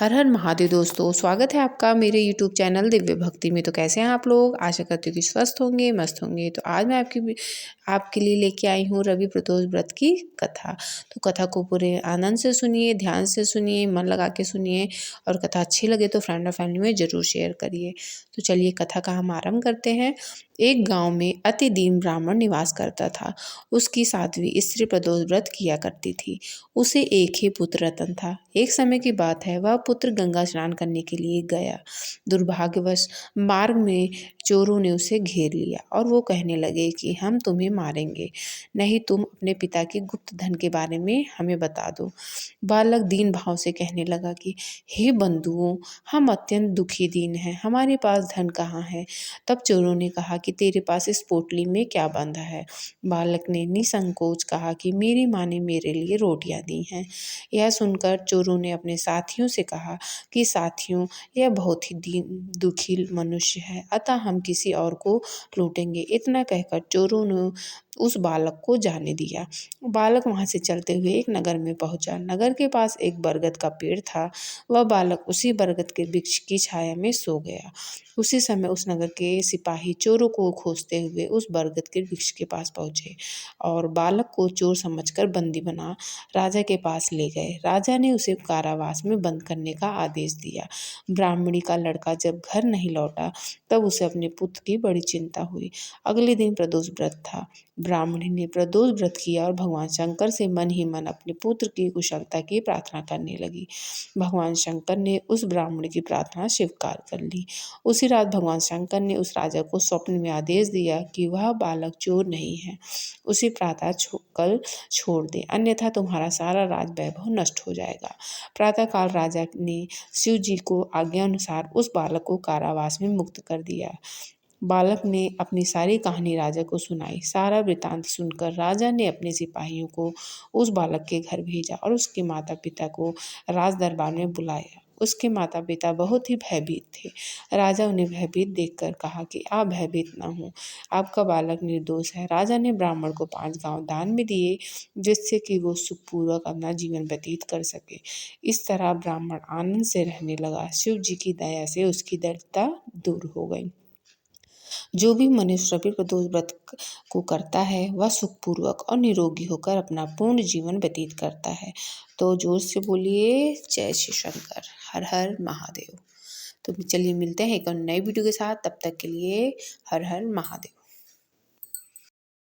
हर हर महादेव दोस्तों, स्वागत है आपका मेरे YouTube चैनल दिव्य भक्ति में। तो कैसे हैं आप लोग? आशा करती हूँ कि स्वस्थ होंगे, मस्त होंगे। तो आज मैं आपके लिए लेके आई हूँ रवि प्रदोष व्रत की कथा। तो कथा को पूरे आनंद से सुनिए, ध्यान से सुनिए, मन लगा के सुनिए और कथा अच्छी लगे तो फ्रेंड और फैमिली में ज़रूर शेयर करिए। तो चलिए कथा का हम आरंभ करते हैं। एक गांव में अति दीन ब्राह्मण निवास करता था। उसकी साध्वी स्त्री प्रदोष व्रत किया करती थी। उसे एक ही पुत्र रतन था। एक समय की बात है, वह पुत्र गंगा स्नान करने के लिए गया। दुर्भाग्यवश मार्ग में चोरों ने उसे घेर लिया और वो कहने लगे कि हम तुम्हें मारेंगे, नहीं तुम अपने पिता के गुप्त धन के बारे में हमें बता दो। बालक दीन भाव से कहने लगा कि हे बंधुओं, हम अत्यंत दुखी दीन हैं, हमारे पास धन कहाँ है। तब चोरों ने कहा कि तेरे पास इस पोटली में क्या बंधा है। बालक ने निसंकोच कहा कि मेरी माँ ने मेरे लिए रोटियां दी हैं। यह सुनकर चोरों ने अपने साथियों से कहा कि साथियों, यह बहुत ही दुखी मनुष्य है, अतः हम किसी और को लूटेंगे। इतना कहकर चोरों ने उस बालक को जाने दिया। बालक वहां से चलते हुए एक नगर में पहुंचा। नगर के पास एक बरगद का पेड़ था। वह बालक उसी बरगद के वृक्ष की छाया में सो गया। उसी समय उस नगर के सिपाही चोरों को खोजते हुए उस बरगद के वृक्ष के पास पहुंचे और बालक को चोर समझकर बंदी बना राजा के पास ले गए। राजा ने उसे कारावास में बंद करने का आदेश दिया। ब्राह्मणी का लड़का जब घर नहीं लौटा तब उसे अपने पुत्र की बड़ी चिंता हुई। अगले दिन प्रदोष व्रत था। ब्राह्मणी ने प्रदोष व्रत किया और भगवान शंकर से मन ही मन अपने पुत्र की कुशलता की प्रार्थना करने लगी। भगवान शंकर ने उस ब्राह्मण की प्रार्थना स्वीकार कर ली। उसी रात भगवान शंकर ने उस राजा को स्वप्न में आदेश दिया कि वह बालक चोर नहीं है, उसे प्रातः कल छोड़ दे, अन्यथा तुम्हारा सारा राज वैभव नष्ट हो जाएगा। प्रातःकाल राजा ने शिव जी को आज्ञा अनुसार उस बालक को कारावास में मुक्त कर दिया। बालक ने अपनी सारी कहानी राजा को सुनाई। सारा वृतांत सुनकर राजा ने अपने सिपाहियों को उस बालक के घर भेजा और उसके माता पिता को राज दरबार में बुलाया। उसके माता पिता बहुत ही भयभीत थे। राजा उन्हें भयभीत देखकर कहा कि आप भयभीत न हो, आपका बालक निर्दोष है। राजा ने ब्राह्मण को 5 गांव दान में दिए जिससे कि वो सुखपूर्वक अपना जीवन व्यतीत कर सके। इस तरह ब्राह्मण आनंद से रहने लगा। शिव जी की दया से उसकी दरिद्रता दूर हो गई। जो भी मनुष्य रवि प्रदोष व्रत को करता है वह सुखपूर्वक और निरोगी होकर अपना पूर्ण जीवन व्यतीत करता है। तो जोर से बोलिए जय श्री शंकर, हर हर महादेव। तो चलिए मिलते हैं एक और नई वीडियो के साथ, तब तक के लिए हर हर महादेव।